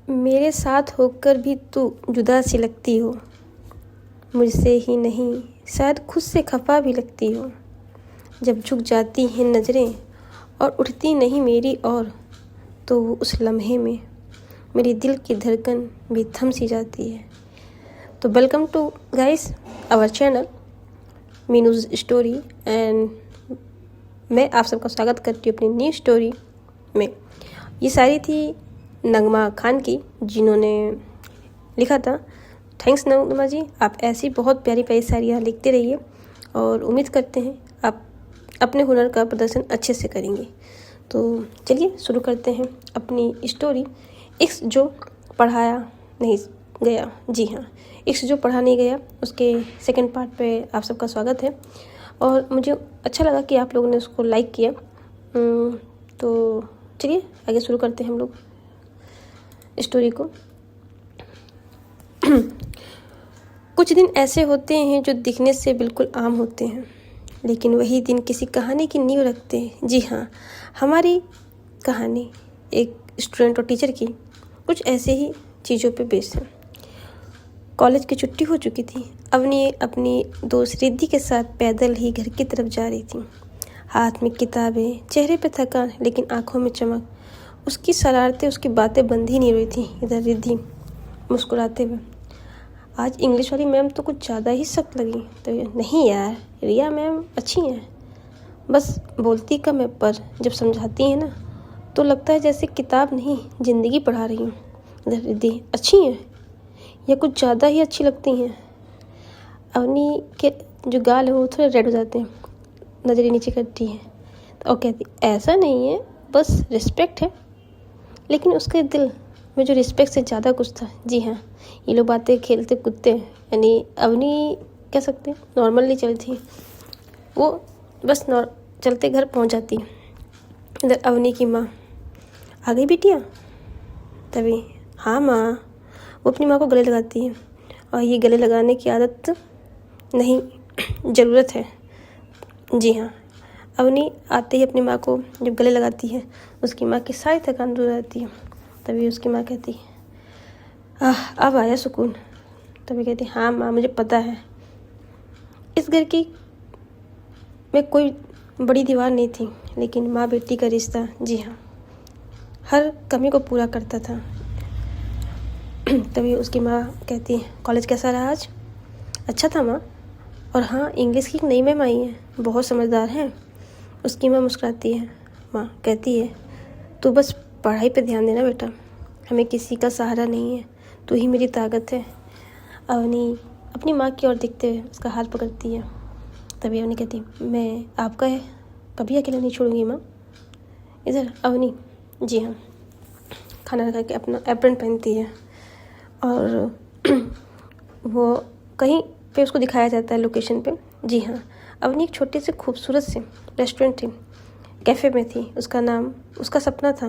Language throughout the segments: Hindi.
मेरे साथ होकर भी तू जुदा सी लगती हो, मुझसे ही नहीं शायद खुद से खफा भी लगती हो। जब झुक जाती हैं नज़रें और उठती नहीं मेरी ओर, तो उस लम्हे में मेरी दिल की धड़कन भी थम सी जाती है। तो welcome to guys our channel Meenu's story, and मैं आप सबका स्वागत करती हूँ अपनी न्यू स्टोरी में। ये सारी थी नगमा खान की, जिन्होंने लिखा था। थैंक्स नगमा जी, आप ऐसी बहुत प्यारी प्यारी शायरियाँ लिखते रहिए और उम्मीद करते हैं आप अपने हुनर का प्रदर्शन अच्छे से करेंगे। तो चलिए शुरू करते हैं अपनी स्टोरी, इश्क जो पढ़ाया नहीं गया। जी हाँ, इश्क जो पढ़ा नहीं गया, उसके सेकंड पार्ट पे आप सबका स्वागत है। और मुझे अच्छा लगा कि आप लोगों ने उसको लाइक किया। तो चलिए आगे शुरू करते हैं हम लोग स्टोरी को। कुछ दिन ऐसे होते हैं जो दिखने से बिल्कुल आम होते हैं, लेकिन वही दिन किसी कहानी की नींव रखते हैं। जी हाँ, हमारी कहानी एक स्टूडेंट और टीचर की कुछ ऐसे ही चीज़ों पे बेस्ड है। कॉलेज की छुट्टी हो चुकी थी। अवनी अपनी दोस्त रिद्धि के साथ पैदल ही घर की तरफ जा रही थी। हाथ में किताबें, चेहरे पे थकान, लेकिन आंखों में चमक। उसकी शरारतें, उसकी बातें बंद ही नहीं रही थी। इधर रिद्धि मुस्कुराते हुए, आज इंग्लिश वाली मैम तो कुछ ज़्यादा ही सख्त लगी। तो नहीं यार, रिया मैम अच्छी हैं, बस बोलती कम है, पर जब समझाती हैं ना तो लगता है जैसे किताब नहीं ज़िंदगी पढ़ा रही हूँ। इधर रिद्धि, अच्छी हैं या कुछ ज़्यादा ही अच्छी लगती हैं। अवनी के जो गाल है वो थोड़े रेड हो जाते हैं, नज़रें नीचे करती हैं और कहती, ऐसा नहीं है, बस रिस्पेक्ट है। लेकिन उसके दिल में जो रिस्पेक्ट से ज़्यादा कुछ था। जी हाँ, ये लोग बातें खेलते कूदते, यानी अवनी कह सकते हैं नॉर्मली चलती, वो बस चलते घर पहुंच जाती। इधर अवनी की माँ, आ गई बिटिया? तभी, हाँ माँ। वो अपनी माँ को गले लगाती है, और ये गले लगाने की आदत नहीं, ज़रूरत है। जी हाँ, अवनी आते ही अपनी माँ को जब गले लगाती है, उसकी माँ की सारी थकान दूर रहती है। तभी उसकी माँ कहती है, अब आया सुकून। तभी कहती, हाँ माँ, मुझे पता है। इस घर की में कोई बड़ी दीवार नहीं थी, लेकिन माँ बेटी का रिश्ता, जी हाँ, हर कमी को पूरा करता था। तभी उसकी माँ कहती है, कॉलेज कैसा रहा आज? अच्छा था माँ। और हाँ, इंग्लिश की एक नई मैम आई है, बहुत समझदार है। उसकी माँ मुस्कुराती है। माँ कहती है, तू बस पढ़ाई पे ध्यान देना बेटा, हमें किसी का सहारा नहीं है, तू ही मेरी ताकत है। अवनी अपनी माँ की ओर देखते हुए उसका हाथ पकड़ती है। तभी अवनी कहती, मैं आपका है, कभी अकेला नहीं छोड़ूंगी माँ। इधर अवनी, जी हाँ, खाना खा के अपना एप्रन पहनती है, और वो कहीं पे उसको दिखाया जाता है लोकेशन पे। जी हाँ, अवनी एक छोटे से खूबसूरत से रेस्टोरेंट थी, कैफ़े में थी। उसका सपना था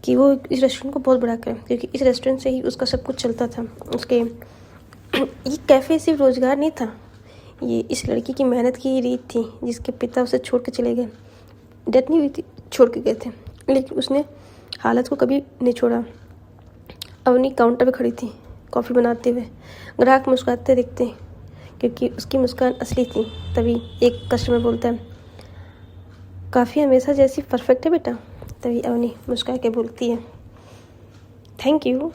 कि वो इस रेस्टोरेंट को बहुत बड़ा करे, क्योंकि इस रेस्टोरेंट से ही उसका सब कुछ चलता था। उसके ये कैफ़े सिर्फ रोज़गार नहीं था, ये इस लड़की की मेहनत की रीत थी, जिसके पिता उसे छोड़ के चले गए, डेथ नहीं हुई थी, छोड़ के गए थे, लेकिन उसने हालत को कभी नहीं छोड़ा। अवनी काउंटर पे खड़ी थी, कॉफ़ी बनाते हुए। ग्राहक मुस्कुराते दिखते, क्योंकि उसकी मुस्कान असली थी। तभी एक कस्टमर बोलता है, काफ़ी हमेशा जैसी परफेक्ट है बेटा। तभी अवनी मुस्कुरा के बोलती है, थैंक यू।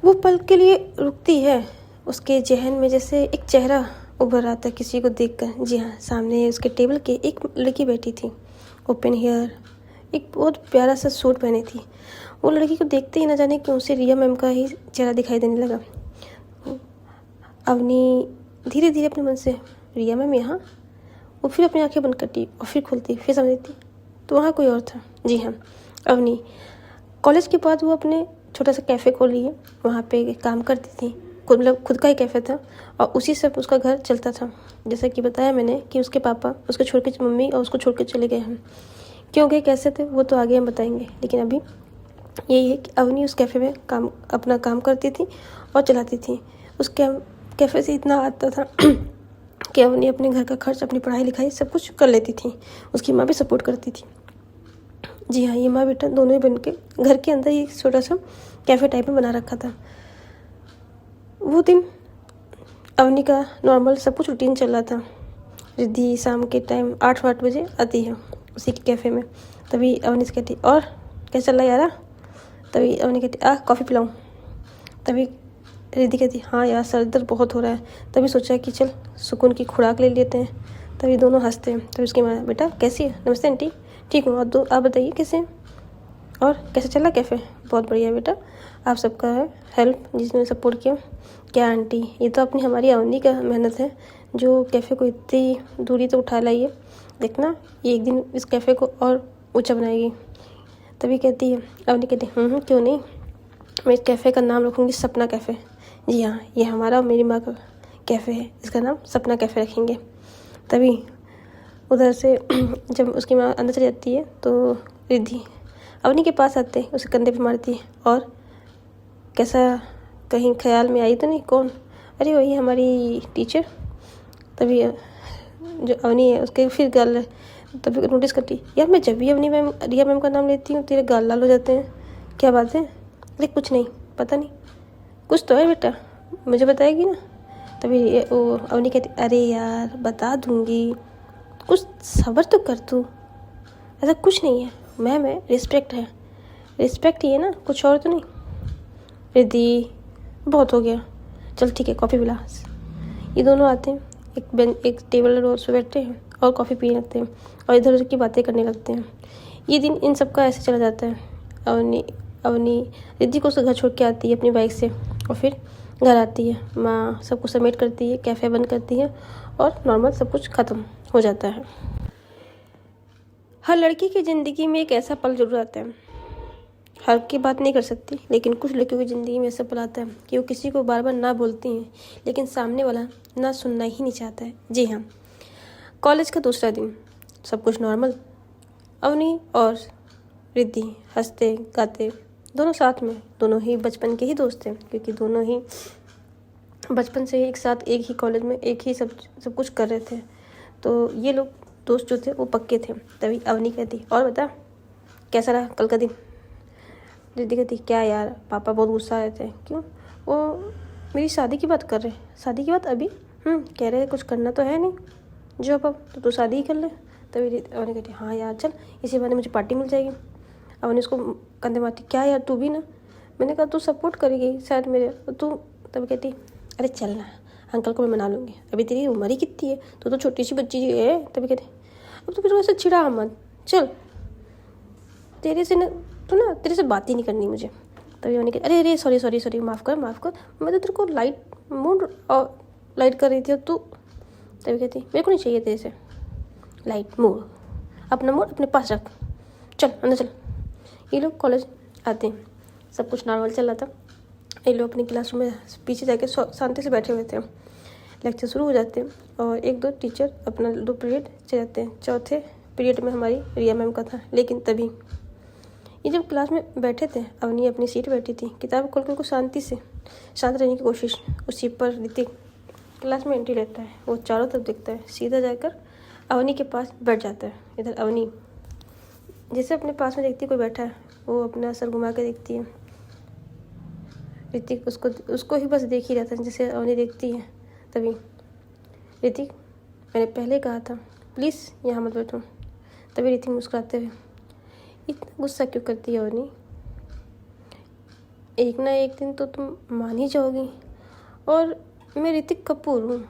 वो पल के लिए रुकती है, उसके जहन में जैसे एक चेहरा उभर आता है किसी को देखकर। जी हाँ, सामने उसके टेबल के एक लड़की बैठी थी, ओपन हेयर, एक बहुत प्यारा सा सूट पहनी थी। वो लड़की को देखते ही न जाने क्यों उसे रिया मैम का ही चेहरा दिखाई देने लगा। अवनी धीरे धीरे अपने मन से, रिया मैम यहाँ? वो फिर अपनी आंखें बंद करती और फिर खोलती, फिर समझती तो वहाँ कोई और था। जी हाँ, अवनी कॉलेज के बाद वो अपने छोटा सा कैफ़े खोल लिए, वहाँ पे काम करती थी। खुद का ही कैफ़े था, और उसी से उसका घर चलता था। जैसा कि बताया मैंने कि उसके पापा उसको छोड़ के, मम्मी और उसको छोड़ के चले गए हैं। क्यों गए, कैसे थे, वो तो आगे हम बताएंगे। लेकिन अभी यही है कि अवनी उस कैफ़े में अपना काम करती थी और चलाती थी। उस कैफ़े से इतना आता था कि अवनी अपने घर का खर्च, अपनी पढ़ाई लिखाई सब कुछ कर लेती थी। उसकी माँ भी सपोर्ट करती थी। जी हाँ, ये माँ बेटा दोनों ही बन के घर के अंदर ही एक छोटा सा कैफ़े टाइप में बना रखा था। वो दिन अवनी का नॉर्मल सब कुछ रूटीन चल रहा था। रिद्धि शाम के टाइम 8 बजे आती है उसी के कैफ़े में। तभी अवनी से कहती, और कैसा चल रहा है यारा? तभी अवनी कहती, कॉफ़ी पिलाऊँ? तभी रिद्धि कहती, हाँ यार, सर दर्द बहुत हो रहा है। तभी सोचा कि चल सुकून की खुराक ले लेते हैं। तभी दोनों हंसते हैं। तभी उसकी माँ, बेटा कैसी है? नमस्ते आंटी, ठीक हूँ। और आप बताइए कैसे हैं? और कैसे चला कैफ़े? बहुत बढ़िया बेटा, आप सबका है हेल्प जिसने सपोर्ट किया। क्या आंटी, ये तो अपनी हमारी अवनी का मेहनत है जो कैफ़े को इतनी दूरी तो उठा लाई है। देखना ये एक दिन इस कैफ़े को और ऊंचा बनाएगी। तभी कहती है अवनी, कहती क्यों नहीं, मैं इस कैफ़े का नाम रखूँगी सपना कैफ़े। जी हाँ, ये हमारा और मेरी माँ का कैफ़े है, इसका नाम सपना कैफ़े रखेंगे। तभी उधर से जब उसकी माँ अंदर चली जाती है तो रिद्धि अवनी के पास आते उसे कंधे पे मारती है, और कैसा, कहीं ख्याल में आई तो नहीं? कौन? अरे वही हमारी टीचर। तभी जो अवनी है उसके फिर गाल, तभी नोटिस करती, यार मैं जब भी अवनी मैम, रिया मैम का नाम लेती हूँ तेरे गाल लाल हो जाते हैं, क्या बात है? अरे कुछ नहीं, पता नहीं, कुछ तो है बेटा, मुझे बताएगी ना? तभी वो अवनी कहती, अरे यार बता दूंगी, कुछ सब्र तो कर तू, ऐसा कुछ नहीं है मैम, है रिस्पेक्ट है, रिस्पेक्ट ही है ना, कुछ और तो नहीं। रिद्धि बहुत हो गया, चल ठीक है कॉफ़ी पिला। ये दोनों आते हैं, एक टेबल रोज पे बैठते हैं और कॉफ़ी पीने लगते हैं और इधर उधर की बातें करने लगते हैं। ये दिन इन सब का ऐसे चला जाता है। अवनी रिद्धि को उसका घर छोड़ के आती है अपनी बाइक से, और फिर घर आती है, माँ सब कुछ समेट करती है, कैफ़े बंद करती है और नॉर्मल सब कुछ ख़त्म हो जाता है। हर लड़की की ज़िंदगी में एक ऐसा पल जरूर आता है, हर की बात नहीं कर सकती, लेकिन कुछ लड़कियों की ज़िंदगी में ऐसा पल आता है कि वो किसी को बार बार ना बोलती हैं, लेकिन सामने वाला ना सुनना ही नहीं चाहता है। जी हाँ, कॉलेज का दूसरा दिन, सब कुछ नॉर्मल। अवनी और रिद्धि हंसते गाते दोनों साथ में, दोनों ही बचपन के ही दोस्त हैं, क्योंकि दोनों ही बचपन से ही एक साथ एक ही कॉलेज में एक ही सब कुछ कर रहे थे, तो ये लोग दोस्त जो थे वो पक्के थे। तभी अवनी कहती, और बता कैसा रहा कल का दिन? रिद्धि कहती, क्या यार, पापा बहुत गुस्सा आ रहे थे। क्यों? वो मेरी शादी की बात कर रहे हैं। शादी की बात अभी? कह रहे कुछ करना तो है नहीं, जो अब तो तू शादी ही कर ले। तभी अवनी कहती, हाँ यार चल, इसी बहाने मुझे पार्टी मिल जाएगी। अवनी उसको कंधे मारती, क्या यार तू भी ना, मैंने कहा तू सपोर्ट करेगी शायद मेरे, तू। तभी कहती, अरे चल ना, अंकल को मैं मना लूँगी, अभी तेरी उम्र ही कितनी है, तू तो छोटी सी बच्ची है। तभी कहती, अब तो फिर वैसे छिड़ा मत, चल तेरे से ना, तू ना, तेरे से बात ही नहीं करनी मुझे। तभी अवनी कहती, अरे सॉरी, माफ़ कर, मैं तो तेरे को लाइट कर रही थी और तू। तभी कहती, मेरे को नहीं चाहिए तेरे से लाइट, मूड अपना मूड अपने पास रख, चल अंदर चल। ये लोग कॉलेज आते हैं, सब कुछ नॉर्मल चल रहा था। ये लोग अपनी क्लासरूम में पीछे जाके शांति से बैठे हुए थे। लेक्चर शुरू हो जाते हैं और एक दो टीचर अपना 2 पीरियड चले जाते हैं। चौथे पीरियड में हमारी रिया मैम का था, लेकिन तभी ये जब क्लास में बैठे थे, अवनी अपनी सीट बैठी थी, किताब खोल कर उनको शांत रहने की कोशिश, उसी पर ऋतिक क्लास में एंट्री लेता है। वो चारों तरफ देखता है, सीधा जाकर अवनी के पास बैठ जाता है। इधर अवनी जैसे अपने पास में देखती है कोई बैठा है, वो अपना सर घुमा के देखती है। ऋतिक उसको ही बस देख ही रहता है जैसे अवनी देखती है। तभी ऋतिक, मैंने पहले कहा था प्लीज़ यहाँ मत बैठो। तभी ऋतिक मुस्कुराते हुए, इतना गुस्सा क्यों करती है अवनी, एक ना एक दिन तो तुम मान ही जाओगी। और मैं ऋतिक कपूर हूँ,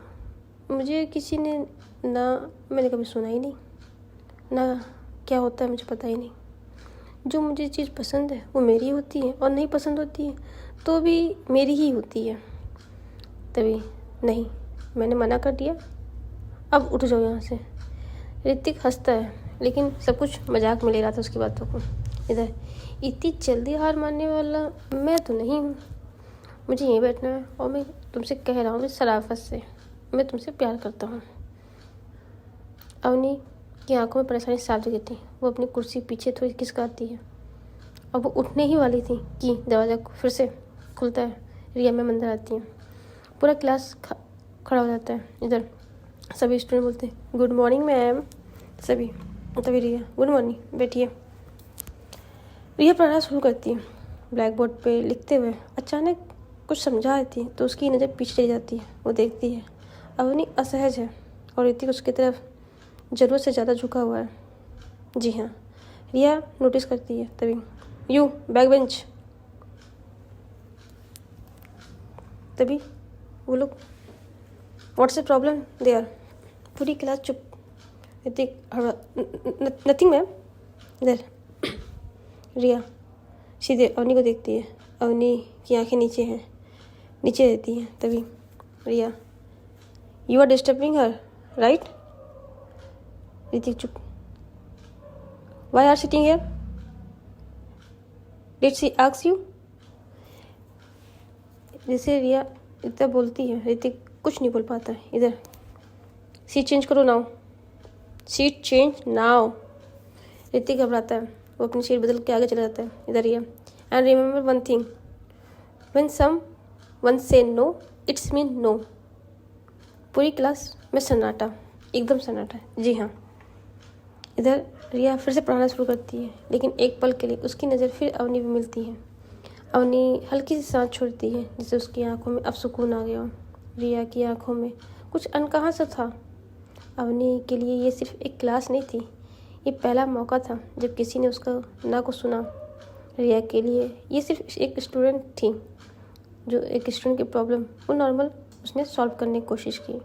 मुझे किसी ने ना, मैंने कभी सुना ही नहीं ना, क्या होता है मुझे पता ही नहीं। जो मुझे चीज़ पसंद है वो मेरी होती है, और नहीं पसंद होती है तो भी मेरी ही होती है। तभी, नहीं मैंने मना कर दिया, अब उठ जाओ यहाँ से। ऋतिक हंसता है, लेकिन सब कुछ मजाक में ले रहा था उसकी बातों को। इधर, इतनी जल्दी हार मानने वाला मैं तो नहीं हूँ, मुझे यहीं बैठना है, और मैं तुमसे कह रहा हूँ मैं शराफत से, मैं तुमसे प्यार करता हूँ। अवनी की आंखों में परेशानी साफ दिखती थी, वो अपनी कुर्सी पीछे थोड़ी खिसकाती है, और वो उठने ही वाली थी कि दरवाज़ा फिर से खुलता है। रिया मैम अंदर आती हैं, पूरा क्लास खड़ा हो जाता है। इधर सभी स्टूडेंट बोलते हैं गुड मॉर्निंग मैम, सभी। तभी रिया, गुड मॉर्निंग, बैठिए। रिया पढ़ना शुरू करती है। ब्लैक बोर्ड पे लिखते हुए अचानक कुछ समझा रही थी तो उसकी नज़र पीछे चली जाती है। वो देखती है अवनी असहज है और ऋतिक उसकी तरफ ज़रूरत से ज़्यादा झुका हुआ है। जी हाँ, रिया नोटिस करती है। तभी यू बैक बेंच। तभी वो लोग व्हाट्स द प्रॉब्लम देयर। पूरी क्लास चुप। Hrithik nothing ma'am. इधर रिया सीधे अवनी को देखती है। अवनी की आंखें नीचे रहती हैं। तभी Riya you are disturbing her right. Hrithik चुप। Why are sitting here, did she ask you. जैसे रिया इतना बोलती है ऋतिक कुछ नहीं बोल पाता है। इधर सीट चेंज करो now, seat change now. Hrithik घबराता है। वो अपनी सीट बदल के आगे चला जाता है। इधर Riya and remember one thing, when someone say no it's mean no. पूरी क्लास में सन्नाटा, एकदम सन्नाटा। जी हाँ। इधर रिया फिर से पढ़ाना शुरू करती है, लेकिन एक पल के लिए उसकी नज़र फिर अवनी पे मिलती है। अवनी हल्की सी सांस छोड़ती है, जिससे उसकी आंखों में अब सुकून आ गया। रिया की आंखों में कुछ अनकहा सा था। अवनी के लिए ये सिर्फ एक क्लास नहीं थी, ये पहला मौका था जब किसी ने उसका ना को सुना। रिया के लिए ये सिर्फ एक स्टूडेंट थी, जो एक स्टूडेंट की प्रॉब्लम वो नॉर्मल उसने सॉल्व करने की कोशिश की।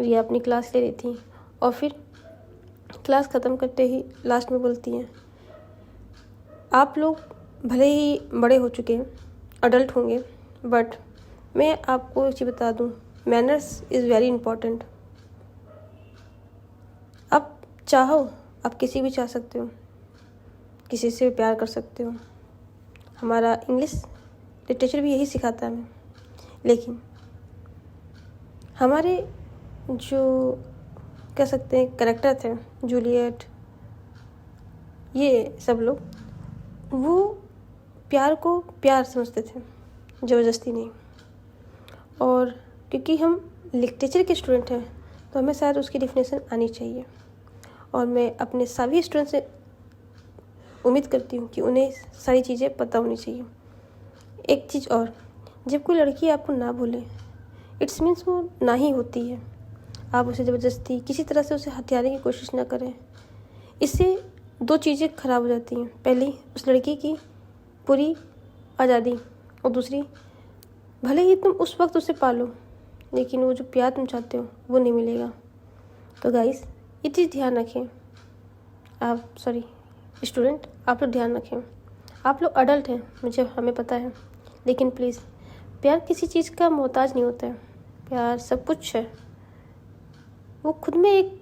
रिया अपनी क्लास ले रही थी और फिर क्लास ख़त्म करते ही लास्ट में बोलती हैं, आप लोग भले ही बड़े हो चुके हैं, अडल्ट होंगे, बट मैं आपको एक चीज़ बता दूं, मैनर्स इज़ वेरी इम्पॉर्टेंट। आप चाहो आप किसी भी चाह सकते हो, किसी से भी प्यार कर सकते हो। हमारा इंग्लिश लिटरेचर भी यही सिखाता है हमें। लेकिन हमारे जो कह सकते हैं कैरेक्टर थे, जूलियट, ये सब लोग, वो प्यार को प्यार समझते थे, ज़बरदस्ती नहीं। और क्योंकि हम लिटरेचर के स्टूडेंट हैं तो हमें शायद उसकी डेफिनेशन आनी चाहिए। और मैं अपने सभी स्टूडेंट से उम्मीद करती हूँ कि उन्हें सारी चीज़ें पता होनी चाहिए। एक चीज़ और, जब कोई लड़की आपको ना बोले, इट्स मीन्स वो ना ही होती है। आप उसे ज़बरदस्ती किसी तरह से उसे हथियाने की कोशिश ना करें। इससे दो चीज़ें ख़राब हो जाती हैं। पहली, उस लड़की की पूरी आज़ादी, और दूसरी, भले ही तुम उस वक्त उसे पालो, लेकिन वो जो प्यार तुम चाहते हो वो नहीं मिलेगा। तो गाइस, ये चीज़ ध्यान रखें। आप स्टूडेंट, आप लोग ध्यान रखें। आप लोग अडल्ट हैं, मुझे हमें पता है, लेकिन प्लीज़, प्यार किसी चीज़ का मोहताज नहीं होता है। प्यार सब कुछ है। वो खुद में एक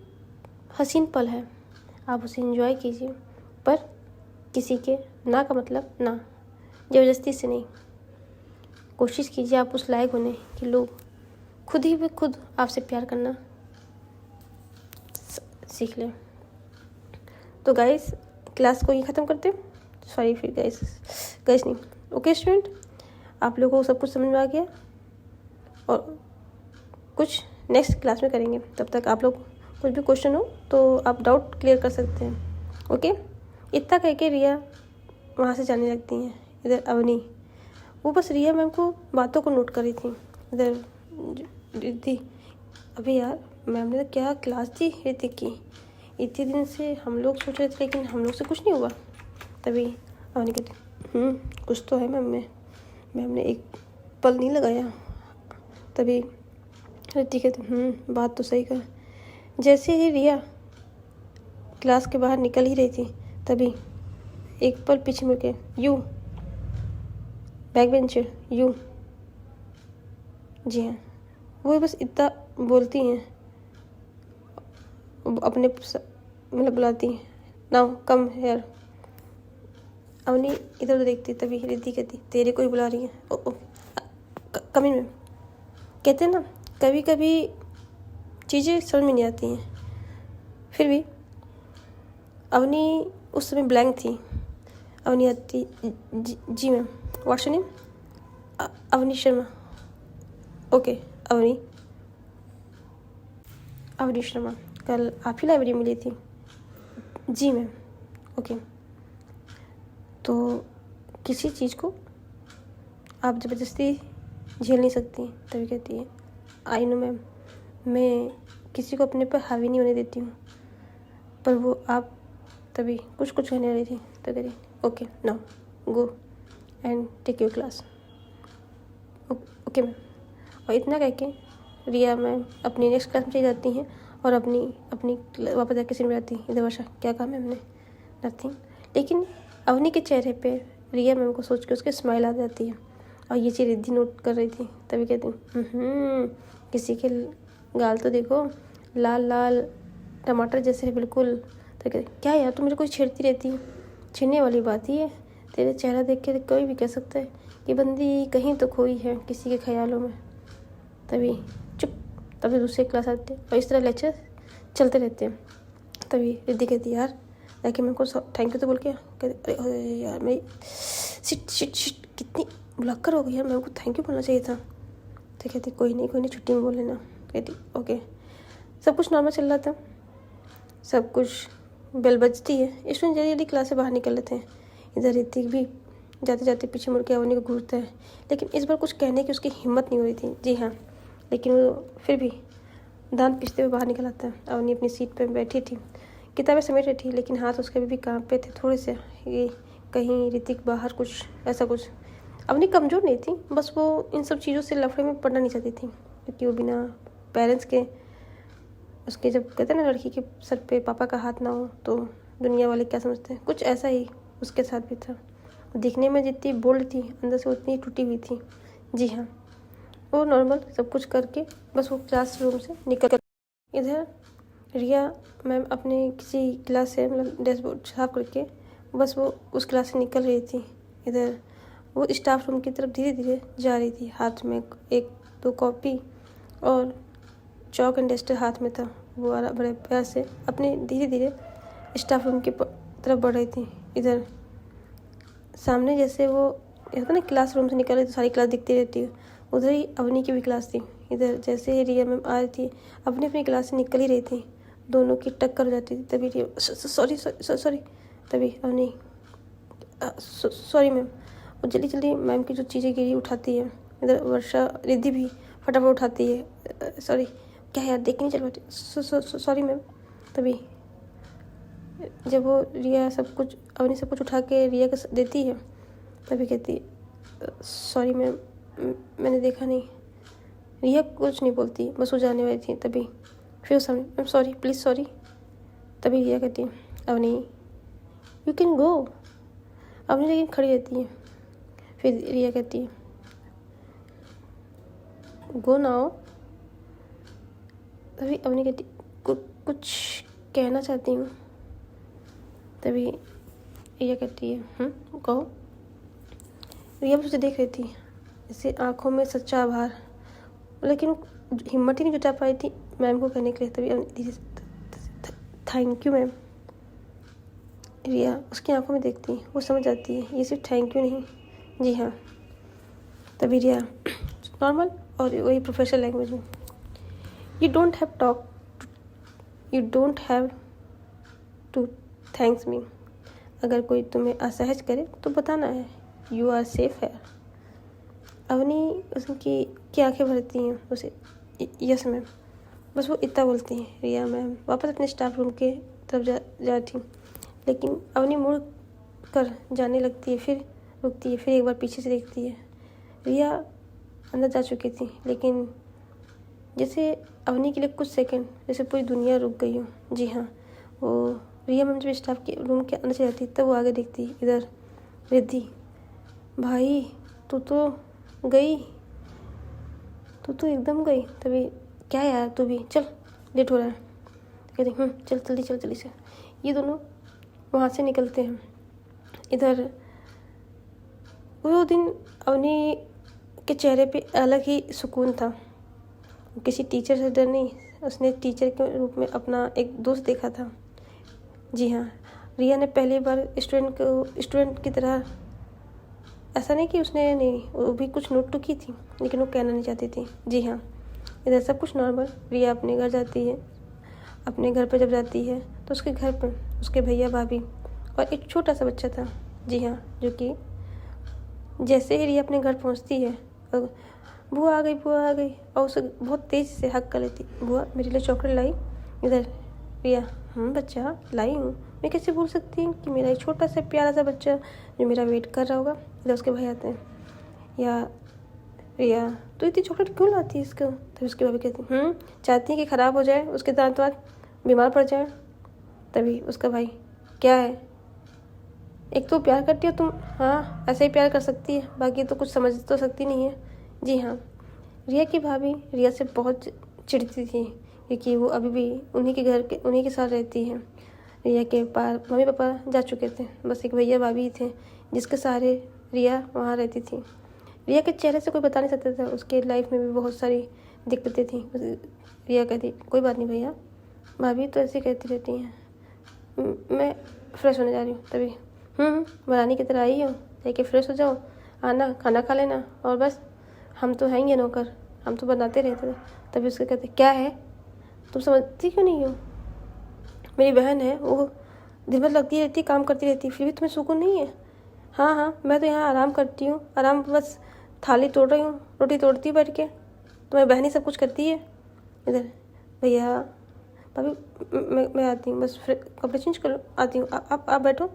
हसीन पल है, आप उसे एंजॉय कीजिए, पर किसी के ना का मतलब ना, ज़बरदस्ती से नहीं। कोशिश कीजिए आप उस लायक होने कि लोग खुद ही खुद आपसे प्यार करना सीख लें। तो गाइस, क्लास को ही ख़त्म करते। सॉरी फिर गाइस नहीं। ओके स्टूडेंट, आप लोगों को सब कुछ समझ में आ गया और कुछ नेक्स्ट क्लास में करेंगे। तब तक आप लोग कुछ भी क्वेश्चन हो तो आप डाउट क्लियर कर सकते हैं। ओके, इतना कह के रिया वहाँ से जाने लगती हैं। इधर अवनी, वो बस रिया मैम को बातों को नोट कर रही थी। इधर रिद्धि, अभी यार मैम ने तो क्या क्लास दी ऋतिक की, इतने दिन से हम लोग सोच रहे थे लेकिन हम लोग से कुछ नहीं हुआ। तभी अवनी कहती, कुछ तो है मैम ने एक पल नहीं लगाया। तभी ऋतिक कहती, बात तो सही कर। जैसे ही रिया क्लास के बाहर निकल ही रही थी, तभी एक पल पीछे मुड़ के, यू बैक बेंचर, यू। जी हाँ, वो बस इतना बोलती हैं, अपने मतलब बुलाती हैं, नाउ कम हेयर। अवनी इधर उधर देखती, तभी रिद्धि कहती, तेरे को ही बुला रही है। ओ कम इन में। कहते हैं ना, कभी कभी चीज़ें समझ में नहीं आती हैं। फिर भी अवनी उस समय ब्लैंक थी। अवनी आती, जी ma'am, what's your name. Avni Sharma. Okay Avni Sharma, कल आप ही लाइब्रेरी में मिली थी। जी मैम। ओके, तो किसी चीज़ को आप ज़बरदस्ती झेल नहीं सकती। तभी कहती है आई नो मैम, मैं किसी को अपने पर हावी नहीं होने देती हूँ, पर वो आप तभी कुछ कहने वाली थी। तो कहती okay now go and take your class. Okay ma'am. और इतना कह के रिया मैम अपनी नेक्स्ट क्लास में चली जाती हैं और अपनी वापस जाके सीन बनाती हैं। इधर वर्षा क्या कहा मैम ने? नथिंग। लेकिन अवनी के चेहरे पे रिया मैम को सोच के उसके स्माइल आ जाती है और ये चीज़ रिद्धि नोट कर रही थी। तभी कहती किसी के गाल तो देखो, लाल लाल टमाटर जैसे है बिल्कुल। तो कहती क्या यार तू मुझे कोई छेड़ती रहती है? छेड़ने वाली बात ही है, तेरे चेहरा देख के कोई भी कह सकता है कि बंदी कहीं तो खोई है किसी के ख्यालों में। तभी चुप। तभी दूसरी क्लास आती है और इस तरह लेक्चर चलते रहते हैं। तभी रिद्धि कहती यार जाके मेरे को थैंक यू तो बोल के। कहते अरे यार मैं शिट कितनी भुलक्कर हो गई यार, मेरे को थैंक यू बोलना चाहिए था। तो कहती कोई नहीं छुट्टी में बोल लेना। कहती ओके। सब कुछ नॉर्मल चल रहा था, सब कुछ बेल बजती है, स्टूडेंट जल्दी क्लास से बाहर निकल लेते हैं। इधर ऋतिक भी जाते जाते पीछे मुड़ के अवनी को घूरता है, लेकिन इस बार कुछ कहने की उसकी हिम्मत नहीं हो रही थी। जी हाँ, लेकिन वो फिर भी दांत पिसते हुए बाहर निकल आता है। अवनी अपनी सीट पर बैठी थी, किताबें समेट रही थी, लेकिन हाथ उसके भी काम पे थे थोड़े से। ये कहीं ऋतिक बाहर कुछ ऐसा कुछ। अवनी कमज़ोर नहीं थी, बस वो इन सब चीज़ों से लफड़े में पड़ना नहीं चाहती थी, क्योंकि वो बिना पेरेंट्स के उसके जब कहते हैं ना लड़की के सर पे पापा का हाथ ना हो तो दुनिया वाले क्या समझते हैं, कुछ ऐसा ही उसके साथ भी था। दिखने में जितनी बोल्ड थी अंदर से उतनी टूटी हुई थी। जी हाँ, वो नॉर्मल सब कुछ करके बस वो क्लासरूम से निकल। इधर रिया मैम अपने किसी क्लास से मतलब डैशबोर्ड साफ करके बस वो उस क्लास से निकल रही थी। इधर वो स्टाफ रूम की तरफ धीरे धीरे जा रही थी, हाथ में 1-2 कॉपी और चौक एंड डस्टर हाथ में था। वो बड़े प्यार से अपने धीरे धीरे स्टाफ रूम की तरफ बढ़ रही थी। इधर सामने जैसे वो कहते ना क्लास रूम से निकल रही तो सारी क्लास दिखती रहती है, उधर ही अवनी की भी क्लास थी। इधर जैसे ही रिया मैम आ रही थी अपनी क्लास से निकल ही रही थी, दोनों की टक्कर हो जाती थी। तभी रिया सॉरी तभी अवनी सॉरी मैम। वो जल्दी मैम की जो चीज़ें गिरी उठाती है। इधर वर्षा रिद्धि भी फटाफट उठाती है। सॉरी क्या यार देख नहीं चल पाती, सॉरी मैम। तभी जब वो रिया सब कुछ अवनी सब कुछ उठा के रिया को देती है, तभी कहती है सॉरी मैम मैंने देखा नहीं। रिया कुछ नहीं बोलती, बस वो जाने वाली थी। तभी फिर सामने मैम सॉरी प्लीज़ सॉरी। तभी रिया कहती है Avni you can go. Avni लेकिन खड़ी रहती है। फिर रिया कहती है गो नाउ। तभी अवनी कहती कुछ कहना चाहती हूँ। तभी रिया कहती है कहो। रिया मुझे देख रही थी, इसे आंखों में सच्चा आभार, लेकिन हिम्मत ही नहीं जुटा पाई थी मैम को कहने के लिए। तभी धीरे थैंक यू मैम। रिया उसकी आंखों में देखती है, वो समझ जाती है ये सिर्फ थैंक यू नहीं। जी हाँ। तभी रिया नॉर्मल और वही प्रोफेशनल लैंग्वेज में you don't have to thanks me. अगर कोई तुम्हें असहज करे तो बताना है, यू आर सेफ है। अवनी उसकी की आंखें भरती हैं उसे यस मैम, बस वो इतना बोलती हैं। रिया मैम वापस अपने स्टाफ रूम के तरफ जाती, लेकिन अवनी मुड़ कर जाने लगती है, फिर रुकती है, फिर एक बार पीछे से देखती है। रिया अंदर जा चुकी थी, लेकिन जैसे अवनी के लिए कुछ सेकंड जैसे पूरी दुनिया रुक गई हो। जी हाँ, वो रिया मैम जब स्टाफ के रूम के अंदर चली जाती तब वो आगे देखती। इधर रिद्धि भाई तू तो एकदम गई। तभी क्या यार तू भी चल लेट हो रहा है। कहती चल जल्दी से। ये दोनों वहाँ से निकलते हैं। इधर वो दिन अवनी के चेहरे पे अलग ही सुकून था। किसी टीचर से डर नहीं, उसने टीचर के रूप में अपना एक दोस्त देखा था। जी हाँ, रिया ने पहली बार स्टूडेंट की तरह, ऐसा नहीं कि उसने नहीं, वो भी कुछ नोट तो की थी, लेकिन वो कहना नहीं चाहती थी। जी हाँ, इधर सब कुछ नॉर्मल। रिया अपने घर जाती है। अपने घर पर जब जाती है तो उसके घर पर उसके भैया भाभी और एक छोटा सा बच्चा था जी हाँ, जो कि जैसे ही रिया अपने घर पहुंचती है और बुआ आ गई, बुआ आ गई, और उसे बहुत तेज़ से हक कर लेती, बुआ मेरे लिए चॉकलेट लाई। इधर रिया, बच्चा लाई हूँ, मैं कैसे भूल सकती हूँ कि मेरा एक छोटा सा प्यारा सा बच्चा जो मेरा वेट कर रहा होगा। इधर उसके भाई आते हैं, या रिया तो इतनी चॉकलेट क्यों लाती है इसको। तभी उसकी भाभी कहती चाहती है कि ख़राब हो जाए, उसके दांत वात बीमार पड़ जाए। तभी उसका भाई, क्या है, एक तो प्यार करती हो तुम, हाँ ऐसे ही प्यार कर सकती है, बाकी तो कुछ समझ तो सकती नहीं है। जी हाँ, रिया की भाभी रिया से बहुत चिढ़ती थी क्योंकि वो अभी भी उन्हीं के साथ रहती है। रिया के पास मम्मी पापा जा चुके थे, बस एक भैया भाभी ही थे जिसके सहारे रिया वहाँ रहती थी। रिया के चेहरे से कोई बता नहीं सकता था, उसके लाइफ में भी बहुत सारी दिक्कतें थी। रिया कहती कोई बात नहीं भैया, भाभी तो ऐसे कहती रहती हैं, मैं फ्रेश होने जा रही हूँ। तभी महारानी की तरह आई हो, जाके फ्रेश हो जाओ, आना खाना खा लेना, और बस हम तो हैं ही नौकर, हम तो बनाते रहते थे। तभी उसके कहते क्या है, तुम समझती क्यों नहीं हो, मेरी बहन है, वो दिन भर लगती रहती, काम करती रहती, फिर भी तुम्हें सुकून नहीं है। हाँ मैं तो यहाँ आराम करती हूँ, आराम, बस थाली तोड़ रही हूँ, रोटी तोड़ती बैठ के, तुम्हारी बहन ही सब कुछ करती है। इधर भैया भाभी मैं आती हूँ, बस फिर कपड़े चेंज कर लो, आती हूँ, आप बैठो।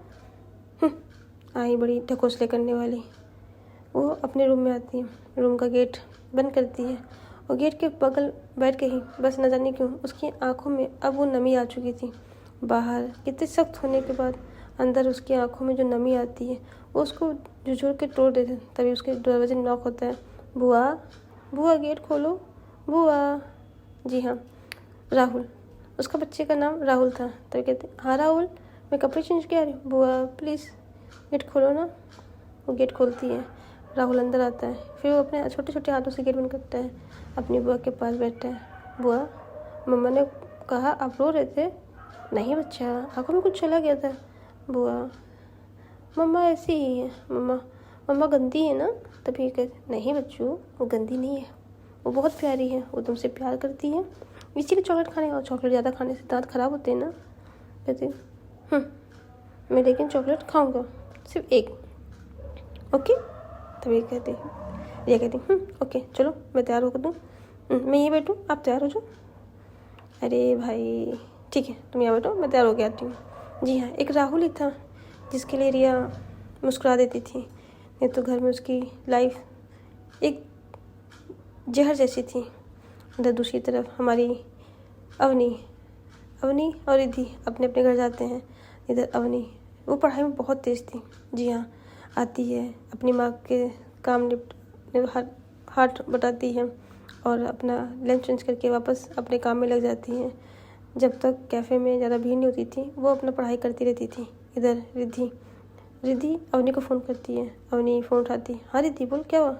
आई बड़ी ढकोसले करने वाली। वो अपने रूम में आती है, रूम का गेट बंद करती है और गेट के बगल बैठ के ही बस न जाने क्यों उसकी आंखों में अब वो नमी आ चुकी थी। बाहर कितने सख्त होने के बाद अंदर उसकी आंखों में जो नमी आती है वो उसको झुझोड़ के तोड़ देते। तभी उसके दरवाजे नॉक होता है, बुआ बुआ गेट खोलो बुआ। जी हाँ, राहुल, उसका बच्चे का नाम राहुल था। तभी कहते हाँ राहुल, मैं कपड़े चेंज किया रही हूँ, बुआ प्लीज़ गेट खोलो ना। वो गेट खोलती है, राहुल अंदर आता है, फिर वो अपने छोटे छोटे हाथों से गेट बंद करता है, अपनी बुआ के पास बैठता है। बुआ, मम्मा ने कहा आप रो रहे थे। नहीं बच्चा, आंखों में कुछ चला गया था। बुआ, मम्मा ऐसी ही है, मम्मा गंदी है ना। तभी कहते नहीं बच्चू, वो गंदी नहीं है, वो बहुत प्यारी है, वो तुमसे प्यार करती है, इसीलिए चॉकलेट खाने का, चॉकलेट ज़्यादा खाने से दांत खराब होते हैं ना। कहते मैं लेकिन चॉकलेट खाऊंगा, सिर्फ एक, ओके। तभी कहते ये कहती ओके चलो मैं तैयार होकर दूँ, मैं ये बैठूँ आप तैयार हो जाओ। अरे भाई ठीक है, तुम यहाँ बैठो, मैं तैयार होकर आती हूँ। जी हाँ, एक राहुल ही था जिसके लिए रिया मुस्कुरा देती थी, नहीं तो घर में उसकी लाइफ एक जहर जैसी थी। उधर दूसरी तरफ हमारी अवनी और रिद्धि अपने अपने घर जाते हैं। इधर अवनी, वो पढ़ाई में बहुत तेज़ थी। जी हाँ, आती है, अपनी माँ के काम हाथ बटाती है और अपना लंच वंच करके वापस अपने काम में लग जाती है। जब तक कैफ़े में ज़्यादा भीड़ नहीं होती थी वो अपना पढ़ाई करती रहती थी। इधर रिद्धि अवनी को फ़ोन करती है, अवनी फ़ोन उठाती, हाँ रिद्धि बोल क्या हुआ।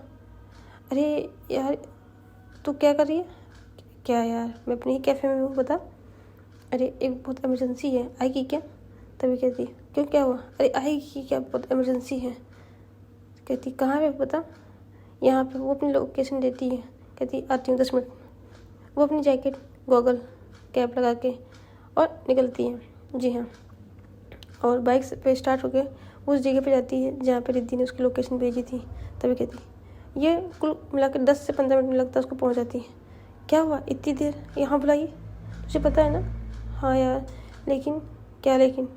अरे यार तू क्या कर रही है। क्या यार, मैं अपने ही कैफ़े में हूँ, बता। अरे एक बहुत इमरजेंसी है, आएगी क्या। तभी कहती क्यों क्या हुआ। अरे आएगी क्या, बहुत इमरजेंसी है। कहती कहाँ पे बता। यहाँ पे। वो अपनी लोकेशन देती है, कहती आती हूँ 10 मिनट। वो अपनी जैकेट गॉगल कैप लगा के और निकलती है। जी हाँ, और बाइक पे स्टार्ट होकर उस जगह पे जाती है जहाँ पे रिद्धि ने उसकी लोकेशन भेजी थी। तभी कहती ये कुल मिला के 10 से 15 मिनट में लगता है उसको पहुँच जाती है। क्या हुआ इतनी देर यहाँ बुलाई, तुझे पता है ना। हाँ यार, लेकिन क्या लेकिन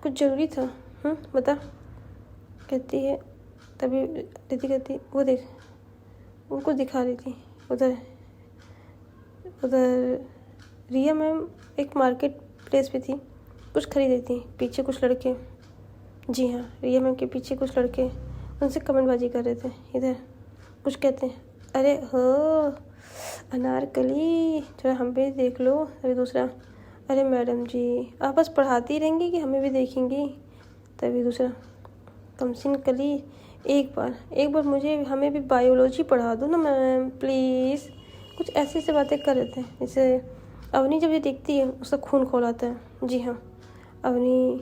कुछ ज़रूरी था। बता। कहती है, तभी रिद्धि कहती वो देख, वो कुछ दिखा रही थी उधर रिया मैम एक मार्केट प्लेस पे थी, कुछ खरीद रही थी। पीछे कुछ लड़के, जी हाँ रिया मैम के पीछे कुछ लड़के उनसे कमेंटबाजी कर रहे थे। इधर कुछ कहते हैं, अरे हो अनारकली, थोड़ा हम भी देख लो। अरे दूसरा, अरे मैडम जी आप बस पढ़ाती रहेंगी कि हमें भी देखेंगी। तभी दूसरा, कमसिन कली, एक बार हमें भी बायोलॉजी पढ़ा दो ना मैम प्लीज़। कुछ ऐसी ऐसी बातें कर रहे थे। जैसे अवनी जब ये देखती है उसका खून खौल आता है। जी हाँ, अवनी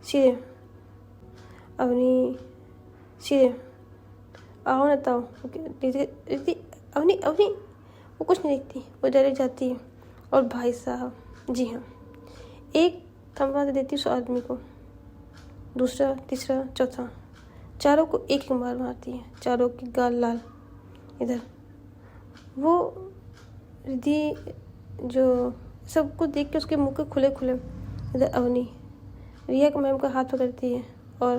सीधे आओ ना ताओ। अवनी वो कुछ नहीं देखती, वो डायरेक्ट जाती है और भाई साहब, जी हाँ, एक थमा दे देती उस आदमी को। दूसरा, तीसरा, चौथा, चारों को एक एक मार मारती है, चारों की गाल लाल। इधर वो रिद्धि जो सब कुछ देख के उसके मुंह के खुले खुले। इधर अवनी रिया को मैम का हाथ पकड़ती है और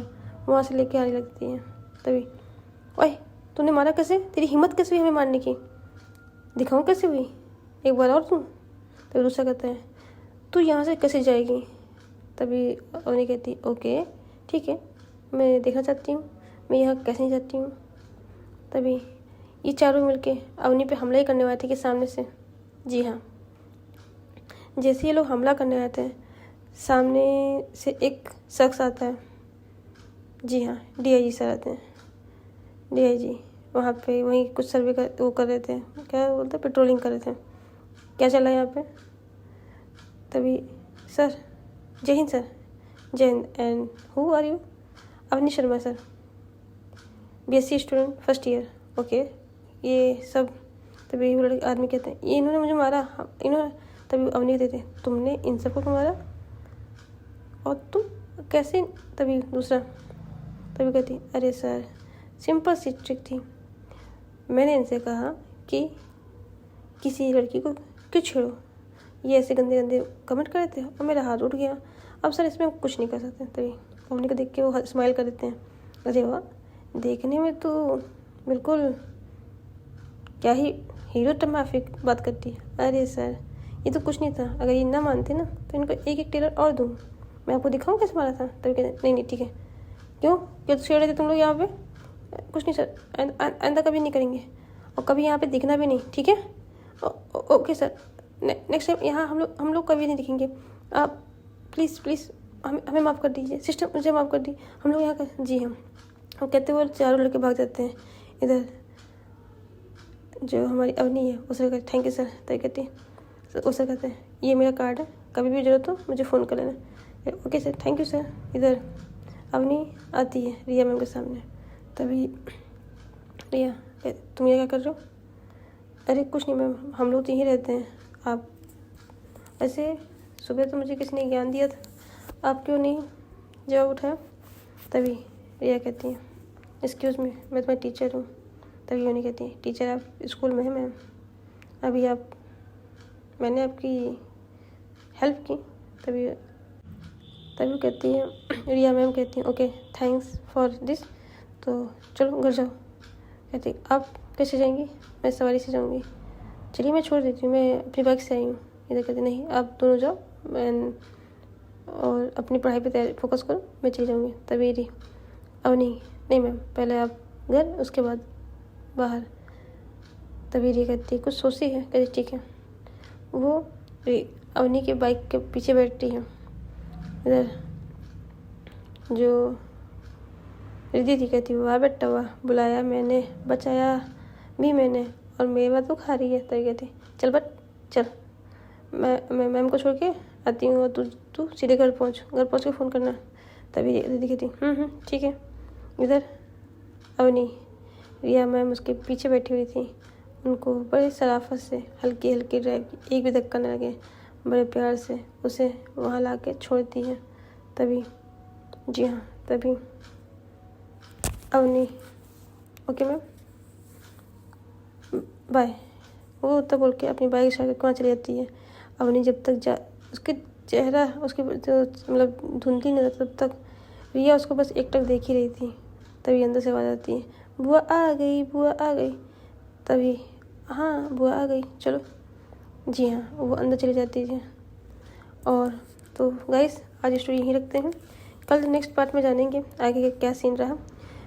वहाँ से लेके आने लगती है। तभी, ओए तूने मारा कैसे? तेरी हिम्मत कैसे हुई हमें मारने की? दिखाऊँ कैसे हुई? एक बार और तू। तभी दूसरा कहता है, तू यहाँ से कैसे जाएगी? तभी अवनी कहती, ओके ठीक है, मैं देखना चाहती हूँ मैं यहाँ कैसे नहीं जाती हूँ। तभी ये चारों मिलके अवनी पे हमला ही करने वाले थे कि सामने से। जी हाँ, जैसे ये लोग हमला करने आते हैं, सामने से एक शख्स आता है। जी हाँ, डीआईजी सर आते हैं। डीआईजी वहाँ पे वहीं कुछ सर्वे वो कर रहे थे, क्या बोलते हैं, पेट्रोलिंग कर रहे थे। क्या चल रहा है यहाँ पे? तभी, sir Jai Hind sir. Jai Hind. And who are you? Avni Sharma sir, BSc student first year. Okay, ये सब। तभी वो लड़के आदमी कहते हैं, ये इन्होंने मुझे मारा, इन्होंने। तभी अवनी देते, तुमने इन सबको क्यों मारा और तुम कैसे? तभी दूसरा, तभी कहती, अरे सर सिंपल सी ट्रिक थी, मैंने इनसे कहा कि किसी लड़की को क्यों छेड़ो, ये ऐसे गंदे गंदे कमेंट कर देते और मेरा हाथ उठ गया। अब सर इसमें हम कुछ नहीं कर सकते। तभी अवनी को देख के वो स्माइल कर देते हैं। अरे वाह, देखने में तो बिल्कुल क्या ही हीरो ट्रमाफिक बात करती है। अरे सर ये तो कुछ नहीं था, अगर ये ना मानते ना तो इनको एक एक टेलर और दूँ, मैं आपको दिखाऊँ कैसे मारा था। तभी कहते, नहीं नहीं ठीक है। क्यों क्यों तो छेड़ रहे थे तुम लोग यहाँ पे? कुछ नहीं सर, आइंदा कभी नहीं करेंगे और कभी यहाँ पे दिखना भी नहीं, ठीक है? ओके सर, नेक्स्ट टाइम यहाँ हम लोग कभी नहीं दिखेंगे। आप प्लीज़ प्लीज़ हमें माफ़ कर दीजिए, सिस्टर मुझे माफ़ कर दी, हम लोग यहाँ का। जी हाँ, हम कहते वो चारों लड़के भाग जाते हैं। इधर जो हमारी अवनी है उसे कहते, थैंक यू सर। तय कहती, उसे कहते हैं, ये मेरा कार्ड है, कभी भी ज़रूरत हो मुझे फ़ोन कर लेना। Okay sir, thank you sir. इधर अवनी आती है रिया मैम के सामने। तभी रिया, तुम ये क्या कर रहे हो? अरे कुछ नहीं मैम, हम लोग तो यहीं रहते हैं। आप ऐसे सुबह तो मुझे किसी ने ज्ञान दिया था, आप क्यों नहीं जवाब उठाया? तभी रिया कहती है, एक्सक्यूज़ मी, मैं तुम्हारी टीचर हूँ। तभी अवनी कहती है, टीचर आप स्कूल में हैं मैम, अभी मैंने आपकी हेल्प की। तभी वो कहती है, रिया मैम कहती है, ओके थैंक्स फॉर दिस, तो चलो घर जाओ। कहती, आप कैसे जाएंगी? मैं सवारी से जाऊंगी। चलिए मैं छोड़ देती हूँ, मैं अपनी बाइक से आई हूँ। इधर कहती, नहीं आप दोनों जाओ और अपनी पढ़ाई पे फोकस करो, मैं चली जाऊँगी। तभी नहीं मैम, पहले आप घर, उसके बाद बाहर। तभी रिया कहती है, कुछ सोची है? कहती ठीक है। वो अवनी के बाइक के पीछे बैठती है। इधर जो रिद्धि थी कहती, वाह बेटा वाह, बुलाया मैंने, बचाया भी मैंने, और मेवा तो खा रही है। तभी कहती, चल बट चल, मैं मैम को छोड़ के आती हूँ और तू सीधे घर पहुँच के फ़ोन करना। तभी रिद्धि कहती, ठीक है। इधर अवनी, रिया मैम उसके पीछे बैठी हुई थी, उनको बड़े शराफत से हल्की हल्की ड्राइव की, एक भी धक्का न लगे, बड़े प्यार से उसे वहाँ ला के छोड़ती है। तभी, जी हाँ, तभी अवनी, ओके मैम बाय, वो तब बोल के अपनी बाइक उठा के कहाँ चली जाती है। अवनी जब तक उसके चेहरा, उसके जो मतलब धुंधली नजर, तब तक रिया उसको बस एकटक देख ही रही थी। तभी अंदर से आवाज़ आती है, बुआ आ गई, बुआ आ गई। तभी, हाँ बुआ आ गई, चलो। जी हाँ, वो अंदर चली जाती है। और तो गाइस आज स्टोरी यहीं रखते हैं, कल नेक्स्ट पार्ट में जानेंगे आगे का क्या सीन रहा।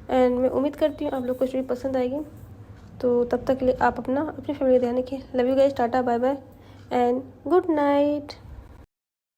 एंड मैं उम्मीद करती हूँ आप लोग को स्टोरी पसंद आएगी। तो तब तक के लिए आप अपनी फैमिली ध्यान रखिए। Love you guys, tata bye bye and good night.